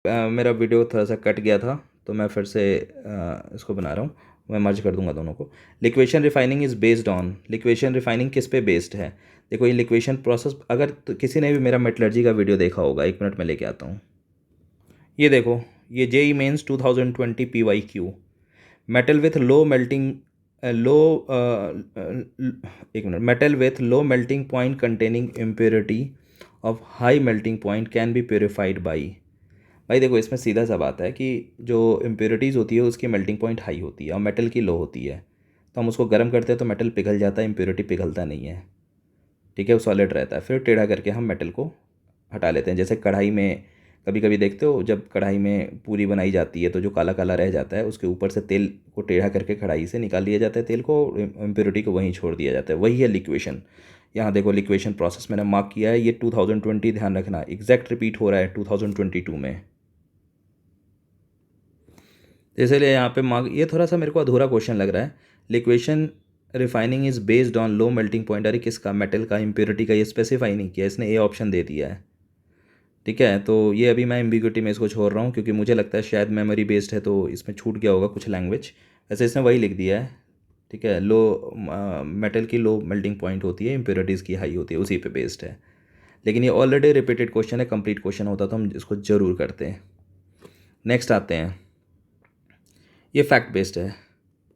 मेरा वीडियो थोड़ा सा कट गया था तो मैं फिर से इसको बना रहा हूँ। मैं मर्ज कर दूंगा दोनों को। Liquation refining is based on, liquation refining किस पे बेस्ड है? देखो ये लिक्वेशन प्रोसेस, अगर तो किसी ने भी मेरा मेटलर्जी का वीडियो देखा होगा, 1 मिनट में लेके आता हूँ। ये देखो, ये JEE mains 2020 PYQ, metal with low melting लो एक मिनट, metal with low melting point containing impurity of high melting point can be purified by. भाई देखो, इसमें सीधा सा बात है कि जो इम्प्योरिटीज़ होती है उसकी मेल्टिंग पॉइंट हाई होती है और मेटल की लो होती है। तो हम उसको गर्म करते हैं तो मेटल पिघल जाता है, इम्प्योरिटी पिघलता नहीं है। ठीक है, वो सॉलिड रहता है। फिर टेढ़ा करके हम मेटल को हटा लेते हैं। जैसे कढ़ाई में कभी कभी देखते हो, जब कढ़ाई में पूरी बनाई जाती है तो जो काला काला रह जाता है उसके ऊपर से तेल को टेढ़ा करके कढ़ाई से निकाल लिया जाता है, तेल को, इम्प्योरिटी को वहीं छोड़ दिया जाता है। वही है लिक्वेशन। यहाँ देखो, लिक्वेशन प्रोसेस मैंने मार्क किया है, ये 2020, ध्यान रखना एग्जैक्ट रिपीट हो रहा है 2022 में। इसलिए यहाँ पे मार्क, ये थोड़ा सा मेरे को अधूरा क्वेश्चन लग रहा है। Liquation refining is based on low melting point, अरे किसका? मेटल का, इम्प्योरिटी का। ये स्पेसिफाई नहीं किया, इसने ए ऑप्शन दे दिया है। ठीक है, तो ये अभी मैं एम्बिग्यूटी में इसको छोड़ रहा हूँ क्योंकि मुझे लगता है शायद मेमोरी बेस्ड है तो इसमें छूट गया होगा कुछ लैंग्वेज। वैसे इसने वही लिख दिया है। ठीक है, लो मेटल की लो मेल्टिंग पॉइंट होती है, इम्प्योरिटीज़ की हाई होती है, उसी पे बेस्ड है। लेकिन ये ऑलरेडी रिपीटेड क्वेश्चन है, कंप्लीट क्वेश्चन होता तो हम इसको ज़रूर करते हैं। नेक्स्ट आते हैं, ये फैक्ट बेस्ड है।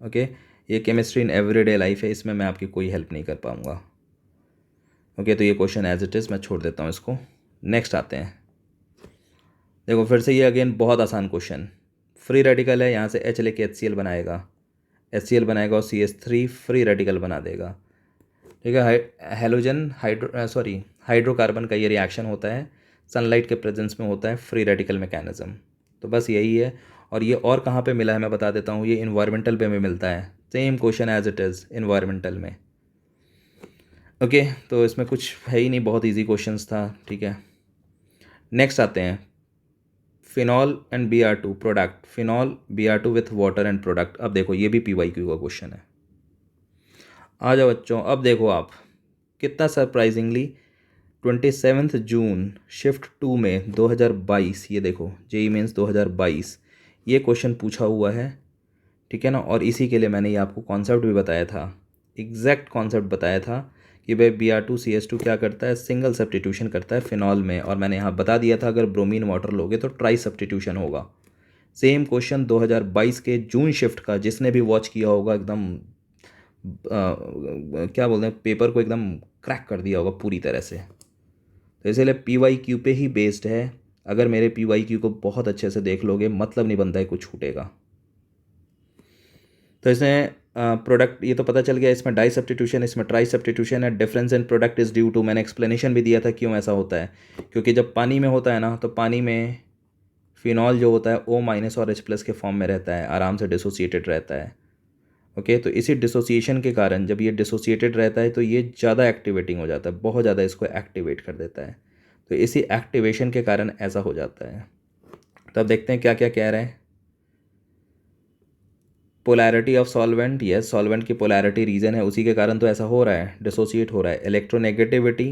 ओके, ये केमिस्ट्री इन एवरीडे लाइफ है, इसमें मैं आपकी कोई हेल्प नहीं कर पाऊँगा। ओके, तो ये क्वेश्चन एज इट इज़ मैं छोड़ देता हूँ इसको। नेक्स्ट आते हैं, देखो फिर से ये अगेन बहुत आसान क्वेश्चन। फ्री रेडिकल है, यहाँ से H लेके HCl बनाएगा, HCl बनाएगा और CH3 फ्री रेडिकल बना देगा। ठीक है, हेलोजन हाइड्रोकार्बन का ये रिएक्शन होता है, सनलाइट के प्रेजेंस में होता है, फ्री रेडिकल मैकेनिज्म। तो बस यही है। और ये और कहाँ पे मिला है मैं बता देता हूँ, ये इन्वायरमेंटल पे में मिलता है। Same question as it is environmental में। ओके, तो इसमें कुछ है ही नहीं, बहुत ईजी क्वेश्चंस था। ठीक है, नेक्स्ट आते हैं, phenol and Br2 product, phenol Br2 with water and product. अब देखो ये भी PYQ का क्वेश्चन है। आ जाओ बच्चों, अब देखो आप कितना सरप्राइजिंगली 27 जून शिफ्ट 2 में 2022, ये देखो जेई मेंस 2022 ये क्वेश्चन पूछा हुआ है। ठीक है ना, और इसी के लिए मैंने ये आपको कॉन्सेप्ट भी बताया था, एग्जैक्ट कॉन्सेप्ट बताया था कि भाई Br2CH2 क्या करता है, सिंगल सब्स्टिट्यूशन करता है फिनॉल में। और मैंने यहाँ बता दिया था अगर ब्रोमीन वाटर लोगे तो ट्राई सब्स्टिट्यूशन होगा। सेम क्वेश्चन 2022 के जून शिफ्ट का, जिसने भी वॉच किया होगा एकदम क्या बोलते हैं, पेपर को एकदम क्रैक कर दिया होगा पूरी तरह से। तो इसलिए PYQ पे ही बेस्ड है। अगर मेरे PYQ को बहुत अच्छे से देख लोगे, मतलब नहीं बनता है कुछ छूटेगा। तो इसमें प्रोडक्ट ये तो पता चल गया, इसमें डाई सब्स्टिट्यूशन, इसमें ट्राई सब्स्टिट्यूशन है। Difference in product is due to, मैंने एक्सप्लेनेशन भी दिया था क्यों ऐसा होता है। क्योंकि जब पानी में होता है ना, तो पानी में फिनॉल जो होता है O- और H+ के फॉर्म में रहता है, आराम से डिसोसिएटेड रहता है। ओके, तो इसी डिसोसिएशन के कारण जब ये डिसोसिएटेड रहता है तो ये ज़्यादा एक्टिवेटिंग हो जाता है, बहुत ज़्यादा इसको एक्टिवेट कर देता है। तो इसी एक्टिवेशन के कारण ऐसा हो जाता है। तो अब देखते हैं क्या क्या कह रहे हैं। Polarity of solvent, yes solvent की पोलैरिटी रीजन है, उसी के कारण तो ऐसा हो रहा है, डिसोसिएट हो रहा है। इलेक्ट्रोनेगेटिविटी,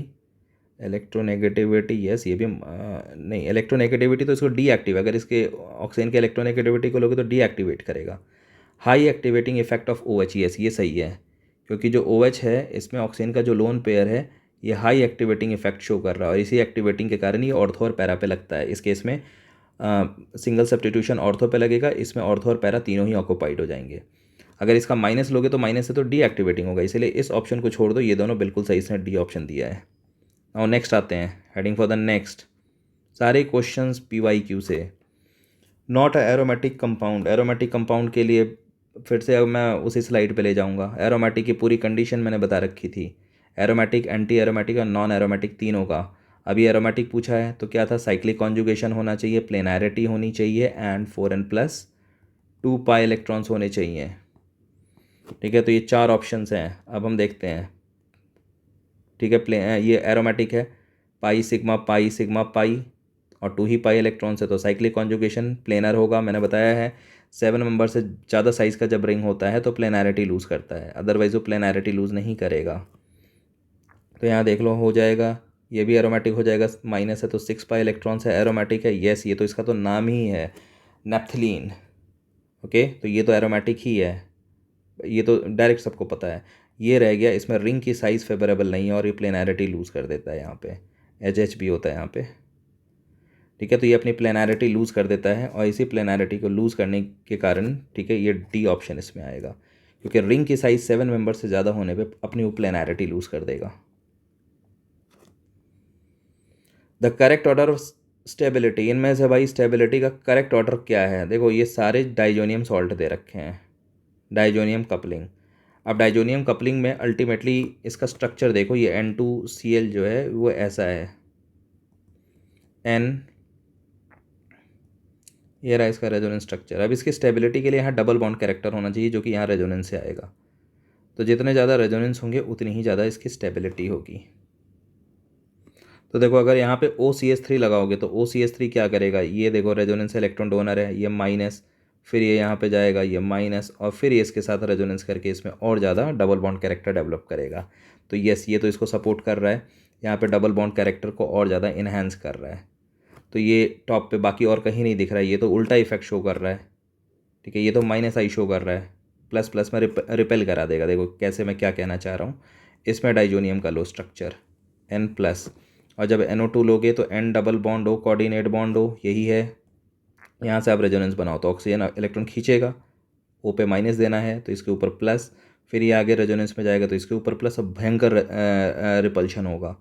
इलेक्ट्रोनेगेटिविटी यस, ये भी नहीं, इलेक्ट्रोनेगेटिविटी तो इसको डीएक्टिव, अगर इसके ऑक्सीजन के इलेक्ट्रोनेगेटिविटी को लोगे तो डीएक्टिवेट करेगा। High activating effect of OH, yes ये सही है, क्योंकि जो OH है इसमें ऑक्सीजन का जो लोन पेयर है ये हाई एक्टिवेटिंग इफेक्ट शो कर रहा है, और इसी एक्टिवेटिंग के कारण ये ऑर्थो और पैरा पे लगता है। इस केस में सिंगल सब्स्टिट्यूशन ऑर्थो पे लगेगा, इसमें ऑर्थो और पैरा तीनों ही ऑक्यूपाइड हो जाएंगे। अगर इसका माइनस लोगे तो माइनस से तो डीएक्टिवेटिंग होगा, इसलिए इस ऑप्शन को छोड़ दो, ये दोनों बिल्कुल सही, इसने डी ऑप्शन दिया है। और नेक्स्ट आते हैं, हेडिंग फॉर द नेक्स्ट, सारे क्वेश्चंस PYQ से। Not aromatic compound, aromatic compound के लिए फिर से अब मैं उसी स्लाइड पे ले जाऊंगा। एरोमेटिक की पूरी कंडीशन मैंने बता रखी थी, एरोमेटिक, एंटी एरोमेटिक और नॉन एरोमेटिक तीनों का। अभी एरोमेटिक पूछा है तो क्या था, साइक्लिक कॉन्जुगेशन होना चाहिए, प्लेनैरिटी होनी चाहिए, एंड 4n+2 पाई इलेक्ट्रॉन्स होने चाहिए। ठीक है, तो ये 4 ऑप्शंस हैं, अब हम देखते हैं। ठीक है, ये एरोमेटिक है, पाई सिग्मा पाई और 2 ही पाई इलेक्ट्रॉन्स है, तो साइक्लिक कॉन्जुगेशन प्लेनर होगा। मैंने बताया है 7 मेंबर से ज़्यादा साइज़ का जब रिंग होता है तो प्लेनैरिटी लूज़ करता है, अदरवाइज वो प्लेनैरिटी लूज़ नहीं करेगा। तो यहाँ देख लो हो जाएगा, ये भी एरोमेटिक हो जाएगा, माइनस है तो 6 पाई इलेक्ट्रॉन्स है, एरोमेटिक है। यस, ये तो इसका तो नाम ही है नेप्थलीन। ओके, तो ये तो एरोमेटिक ही है, ये तो डायरेक्ट सबको पता है। ये रह गया, इसमें रिंग की साइज़ फेवरेबल नहीं है और ये प्लेनैरिटी लूज़ कर देता है यहाँ पे, एच भी होता है यहाँ पे। ठीक है, तो ये अपनी प्लेनैरिटी लूज़ कर देता है और इसी प्लेनैरिटी को लूज़ करने के कारण, ठीक है, ये डी ऑप्शन इसमें आएगा, क्योंकि रिंग की साइज़ 7 मेंबर से ज़्यादा होने पे अपनी वो प्लेनैरिटी लूज़ कर देगा। The correct order of stability, इनमें से भाई स्टेबिलिटी का करेक्ट ऑर्डर क्या है? देखो ये सारे डाइजोनियम सॉल्ट दे रखे हैं, डाइजोनियम कपलिंग। अब डाइजोनियम कपलिंग में अल्टीमेटली इसका स्ट्रक्चर देखो, ये N2Cl जो है वो ऐसा है, N, ये रहा इसका रेजोनेंस स्ट्रक्चर। अब इसकी स्टेबिलिटी के लिए यहाँ डबल बॉन्ड कैरेक्टर होना चाहिए, जो कि यहाँ रेजोनेंस से आएगा। तो जितने ज़्यादा रेजोनेंस होंगे उतनी ही ज़्यादा इसकी स्टेबिलिटी होगी। तो देखो अगर यहाँ पे OCH3 लगाओगे तो OCH3 क्या करेगा, ये देखो रेजोनेंस इलेक्ट्रॉन डोनर है, ये माइनस, फिर ये यहाँ पे जाएगा, ये माइनस, और फिर ये इसके साथ रेजोनेंस करके इसमें और ज़्यादा डबल बॉन्ड कैरेक्टर डेवलप करेगा। तो यस, ये तो इसको सपोर्ट कर रहा है, यहाँ पे डबल बॉन्ड कैरेक्टर को और ज़्यादा इन्हेंस कर रहा है। तो ये टॉप पे बाकी और कहीं नहीं दिख रहा है, ये तो उल्टा इफेक्ट शो कर रहा है। ठीक है, ये तो माइनस आई शो कर रहा है, प्लस प्लस में रिपेल करा देगा। देखो कैसे, मैं क्या कहना चाह रहा हूँ, इसमें डाइजोनियम का लो स्ट्रक्चर N+, और जब NO2 लोगे तो N डबल बॉन्ड हो, कोऑर्डिनेट बॉन्ड हो, यही है। यहाँ से आप रेजोनेंस बनाओ तो ऑक्सीजन इलेक्ट्रॉन खींचेगा, O पे माइनस देना है तो इसके ऊपर प्लस, फिर ये आगे रेजोनेंस में जाएगा तो इसके ऊपर प्लस। अब भयंकर रिपल्शन होगा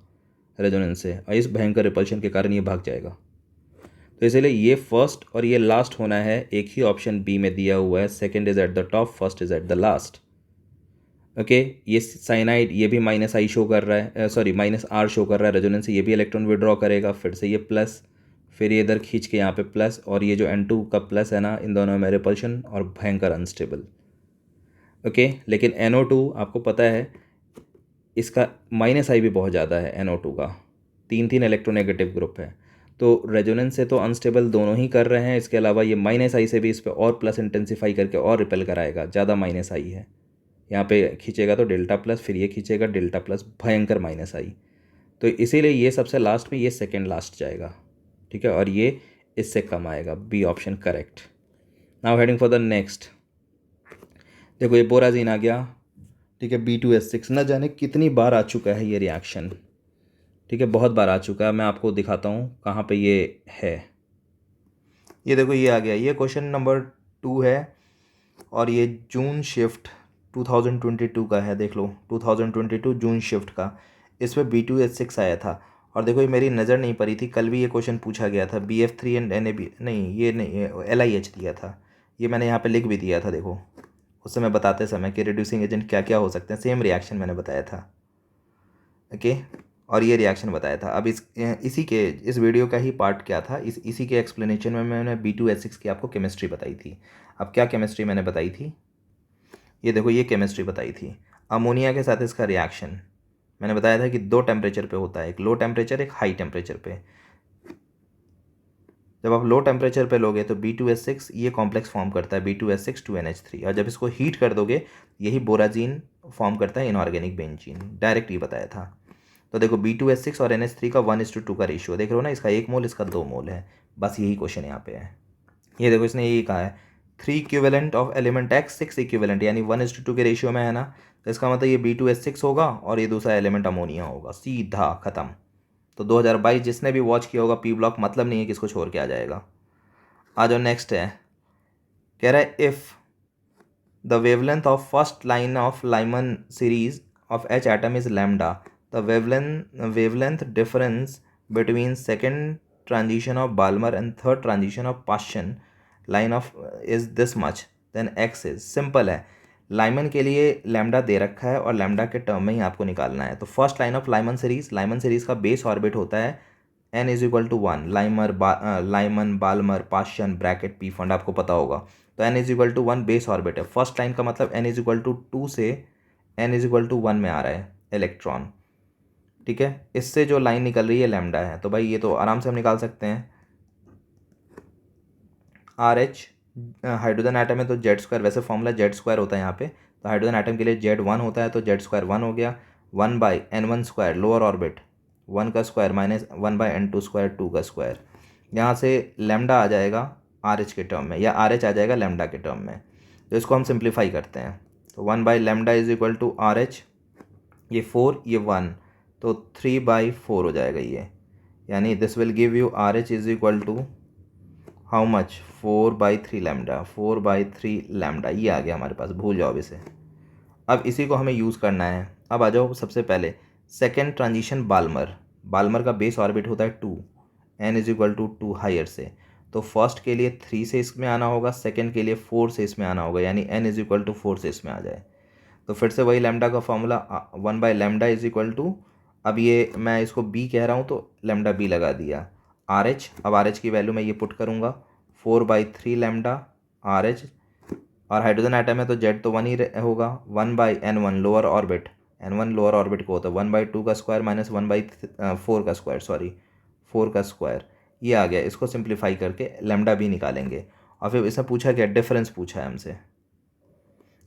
रेजोनेंस से, और इस भयंकर रिपल्शन के कारण ये भाग जाएगा। तो इसलिए ये फर्स्ट और ये लास्ट होना है, एक ही ऑप्शन बी में दिया हुआ है, second is at the top, first is at the last. Okay, ये साइनाइड, ये भी माइनस आई शो कर रहा है, सॉरी माइनस आर शो कर रहा है रेजोनेंस से, ये भी इलेक्ट्रॉन विड्रॉ करेगा, फिर से ये प्लस, फिर ये इधर खींच के यहाँ पे प्लस, और ये जो N2 का प्लस है ना, इन दोनों में रिपल्शन और भयंकर अनस्टेबल। ओके, लेकिन NO2 आपको पता है इसका माइनस आई भी बहुत ज़्यादा है, NO2 का 3 इलेक्ट्रोनेगेटिव ग्रुप है। तो रेजोनेंस से तो अनस्टेबल दोनों ही कर रहे हैं, इसके अलावा ये माइनस आई से भी इस पर और प्लस इंटेंसीफाई करके और रिपेल कराएगा, ज़्यादा माइनस आई है। यहाँ पे खींचेगा तो डेल्टा प्लस, फिर ये खींचेगा डेल्टा प्लस, भयंकर माइनस आई। तो इसीलिए ये सबसे लास्ट में, ये सेकेंड लास्ट जाएगा। ठीक है, और ये इससे कम आएगा, B option correct. Now heading for the next. देखो ये बोराजीन आ गया, ठीक है, B2S6, न जाने कितनी बार आ चुका है ये रिएक्शन। ठीक है, बहुत बार आ चुका है। मैं आपको दिखाता हूँ कहाँ पे ये है। ये देखो ये आ गया, ये क्वेश्चन नंबर 2 है, और ये जून शिफ्ट 2022 का है। देख लो 2022 जून शिफ्ट का, इस पर B2S6 आया था। और देखो ये मेरी नज़र नहीं पड़ी थी, कल भी ये क्वेश्चन पूछा गया था, BF3 एंड NAB, नहीं ये नहीं, LIH दिया था, ये मैंने यहाँ पे लिख भी दिया था। देखो उस समय बताते समय कि रिड्यूसिंग एजेंट क्या क्या हो सकते हैं, सेम रिएक्शन मैंने बताया था। ओके, और ये रिएक्शन बताया था। अब इस वीडियो का ही पार्ट क्या था, इसी के एक्सप्लेनेशन में मैंने B2S6 की आपको केमिस्ट्री बताई थी। अब क्या केमिस्ट्री मैंने बताई थी, ये देखो ये केमिस्ट्री बताई थी। अमोनिया के साथ इसका रिएक्शन मैंने बताया था कि 2 टेम्परेचर पे होता है, एक लो टेम्परेचर, एक हाई टेम्परेचर पे। जब आप लो टेम्परेचर पे लोगे तो B2S6 ये कॉम्प्लेक्स फॉर्म करता है, B2S6 2NH3, और जब इसको हीट कर दोगे यही बोराजीन फॉर्म करता है, इनऑर्गेनिक बेंजीन। डायरेक्ट ये बताया था। तो देखो B2S6 और NH3 का 1:2 का रेशियो देख रहे हो ना, इसका 1 मोल, इसका 2 मोल है। बस यही क्वेश्चन यहाँ पे है। ये देखो इसने यही कहा है 3 equivalent of element X 6 equivalent, यानी 1:2 के रेशियो में है ना, तो इसका मतलब ये B2S6 होगा और ये दूसरा एलिमेंट अमोनिया होगा, सीधा ख़त्म। तो 2022 जिसने भी वॉच किया होगा P ब्लॉक, मतलब नहीं है किसको छोड़ के आ जाएगा। आ जाओ नेक्स्ट है, कह रहा है if the wavelength of first line of Lyman series of H atom is lambda, the wavelength difference between second transition of Balmer and third transition of Paschen line of is this much, then X is. Simple है, Lyman के लिए lambda दे रखा है और lambda के term में ही आपको निकालना है। तो first line of Lyman series का बेस ऑर्बिट होता है N is equal to 1, Lyman Balmer Paschen bracket Pfund आपको पता होगा। तो N is equal to 1 base orbit है। फर्स्ट लाइन का मतलब N इज इक्वल टू 2 से N इज इक्वल टू 1 में आ रहा है इलेक्ट्रॉन। ठीक है, इससे जो लाइन निकल रही है लैम्डा है। तो भाई ये तो आराम से हम निकाल सकते हैं। RH हाइड्रोजन एटम है तो Z², वैसे फॉर्मूला Z² होता है यहाँ पे, तो हाइड्रोजन एटम के लिए Z1 होता है, तो Z² 1 हो गया, 1/N1² लोअर ऑर्बिट 1 का स्क्वायर माइनस 1/n² 2 का स्क्वायर। यहाँ से लैम्डा आ जाएगा RH के टर्म में, या RH आ जाएगा लैम्डा के टर्म में। तो इसको हम सिंप्लीफाई करते हैं, तो 1/λ इज इक्वल टू RH, ये 4 ये 1, तो 3/4 हो जाएगा ये, यानी this will give you RH is equal to how much 4/3 lambda, 4/3 lambda, ये आ गया हमारे पास, भूल जाओ इसे। अब इसी को हमें यूज़ करना है। अब आ जाओ सबसे पहले सेकेंड ट्रांजिशन बाल्मर का बेस ऑर्बिट होता है 2, n is equal to 2 higher से, तो फर्स्ट के लिए 3 से इसमें आना होगा, सेकेंड के लिए 4 से इसमें आना होगा, यानी n इज इक्वल टू 4 से इसमें आ जाए। तो फिर से वही लैम्डा का फॉर्मूला 1/λ इज इक्वल टू, अब ये मैं इसको b कह रहा हूँ तो लैम्डा b लगा दिया, RH, अब RH की वैल्यू मैं ये पुट करूँगा 4/3 लैम्डा RH, और हाइड्रोजन आइटम है तो Z तो 1 ही होगा, 1/n1 lower orbit, n1 lower orbit को होता है 1/2 का स्क्वायर माइनस 1/4 का स्क्वायर, सॉरी 4 का स्क्वायर, ये आ गया। इसको सिंप्लीफाई करके लैम्डा भी निकालेंगे, और फिर इसमें पूछा क्या, डिफरेंस पूछा है हमसे,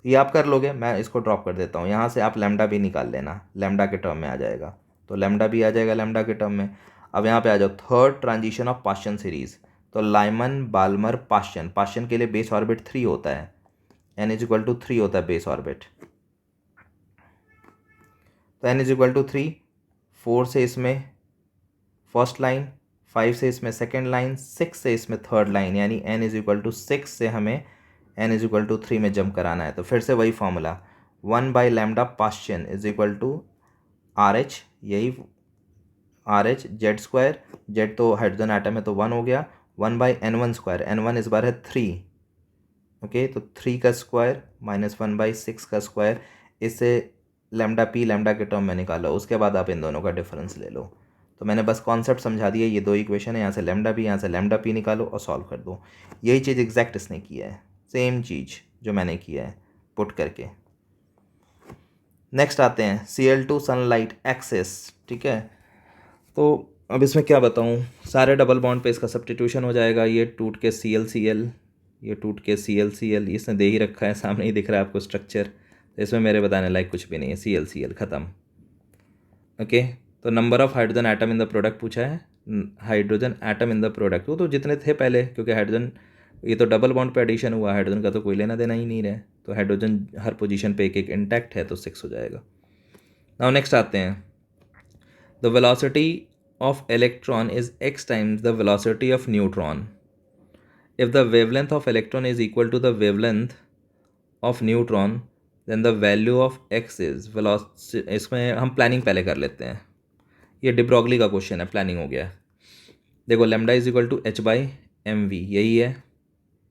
ये आप कर लोगे, मैं इसको ड्रॉप कर देता हूँ। यहाँ से आप लैम्डा भी निकाल लेना, लैम्डा के टर्म में आ जाएगा, तो लैम्डा भी आ जाएगा लैम्डा के टर्म में। अब यहाँ पे आ जाओ third transition of Paschen series, तो लाइमन बाल्मर पास्चन के लिए बेस ऑर्बिट 3 होता है, n इज इक्वल टू 3 होता है बेस ऑर्बिट, तो n इज इक्वल टू 3, 4 से इसमें फर्स्ट लाइन, 5 से इसमें सेकेंड लाइन, 6 से इसमें थर्ड लाइन, यानी n इज इक्वल टू 6 से हमें n इज इक्वल टू 3 में जंप कराना है। तो फिर से वही formula 1/λ Paschen is equal to RH, यही RH Z स्क्वायर, Z तो हाइड्रोजन आइटम है तो 1 हो गया, 1/n1 स्क्वायर, n1 इस बार है 3, ओके, तो 3 का स्क्वायर माइनस 1/6 का स्क्वायर, इससे लैम्डा p लैम्डा के टर्म में निकालो, उसके बाद आप इन दोनों का डिफरेंस ले लो। तो मैंने बस कॉन्सेप्ट समझा दिया, ये दो इक्वेशन है, यहाँ से लैम्डा p यहाँ से लैम्डा p निकालो और सॉल्व कर दो। यही चीज़ एग्जैक्ट इसने किया है, सेम चीज़ जो मैंने किया है पुट करके। नेक्स्ट आते हैं Cl2 सनलाइट एक्सेस, ठीक है। तो अब इसमें क्या बताऊँ, सारे डबल बॉन्ड पे इसका सब्स्टिट्यूशन हो जाएगा, ये टूट के Cl ये टूट के Cl इसने दे ही रखा है, सामने ही दिख रहा है आपको स्ट्रक्चर, तो इसमें मेरे बताने लायक कुछ भी नहीं है, Cl ख़त्म, ओके। तो number of hydrogen atom in the product पूछा है, hydrogen atom in the product, वो तो जितने थे पहले, क्योंकि हाइड्रोजन ये तो डबल बॉन्ड पे एडिशन हुआ, हाइड्रोजन का तो कोई लेना देना ही नहीं रहे, तो हाइड्रोजन हर पोजीशन पे एक एक इंटैक्ट है, तो 6 हो जाएगा। नाउ नेक्स्ट आते हैं, the velocity of electron is x times the velocity of neutron, if the wavelength of electron is equal to the wavelength of neutron then the value of x is velocity. इसमें हम planning पहले कर लेते हैं, ये de Broglie का question है, planning हो गया। देखो lambda is equal to h/mv, यही है।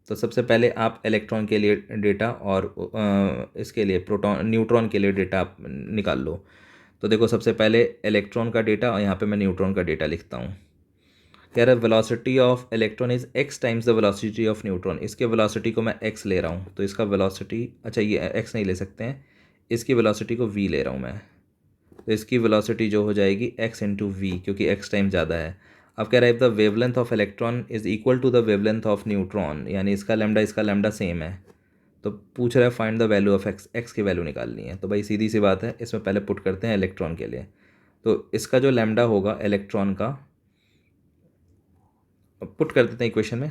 तो सबसे पहले आप इलेक्ट्रॉन के लिए डेटा और इसके लिए प्रोटॉन न्यूट्रॉन के लिए डेटा आप निकाल लो। तो देखो सबसे पहले इलेक्ट्रॉन का डेटा, और यहाँ पे मैं न्यूट्रॉन का डेटा लिखता हूँ। कह रहा है velocity of electron is x times the velocity of neutron, इसके वेलोसिटी को मैं x ले रहा हूँ, तो इसका वेलोसिटी, अच्छा ये x नहीं ले सकते हैं, इसकी वेलोसिटी को v ले रहा हूँ मैं, तो इसकी वेलोसिटी जो हो जाएगी x इंटू वी, क्योंकि x टाइम ज़्यादा है। अब कह रहा है the wavelength of electron is equal to the wavelength of neutron, यानी इसका लैम्डा सेम है, तो पूछ रहा है find the value of x की वैल्यू निकालनी है। तो भाई सीधी सी बात है, इसमें पहले पुट करते हैं इलेक्ट्रॉन के लिए, तो इसका जो लैम्डा होगा इलेक्ट्रॉन का, पुट कर देते हैं इक्वेशन में,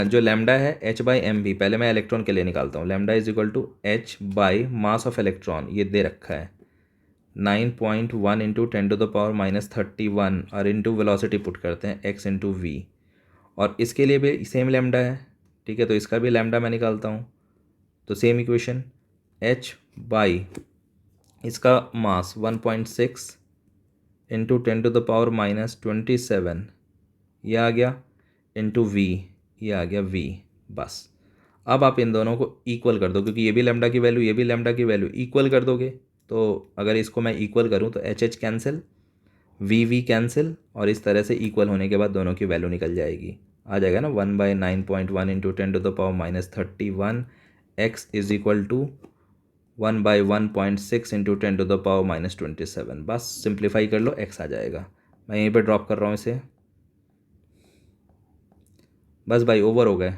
जो लैम्डा है h/mv, पहले मैं इलेक्ट्रॉन के लिए निकालता हूँ, lambda is equal to h by mass of electron, ये दे रखा है 9.1 इंटू 10⁻31, और इंटू वेलोसिटी पुट करते हैं x इंटू वी, और इसके लिए भी सेम लैम्डा है, ठीक है, तो इसका भी लैम्डा मैं निकालता हूँ, तो सेम इक्वेशन h बाई इसका मास 1.6 इंटू 10⁻27, ये आ गया, इंटू वी, ये आ गया v, बस। अब आप इन दोनों को इक्वल कर दो, क्योंकि ये भी लैम्डा की वैल्यू, ये भी लैम्डा की वैल्यू, इक्वल कर दोगे, तो अगर इसको मैं इक्वल करूँ तो h कैंसिल, v कैंसिल, और इस तरह से इक्वल होने के बाद दोनों की वैल्यू निकल जाएगी, आ जाएगा ना 1/9.1 into 10⁻31, x is equal to 1/1.6 into 10⁻27, बस सिंप्लीफाई कर लो, x आ जाएगा। मैं यहीं पे ड्रॉप कर रहा हूँ इसे, बस भाई ओवर हो गए।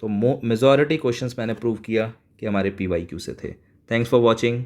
तो मेजॉरिटी क्वेश्चंस मैंने प्रूव किया कि हमारे PYQ से थे। Thanks for watching.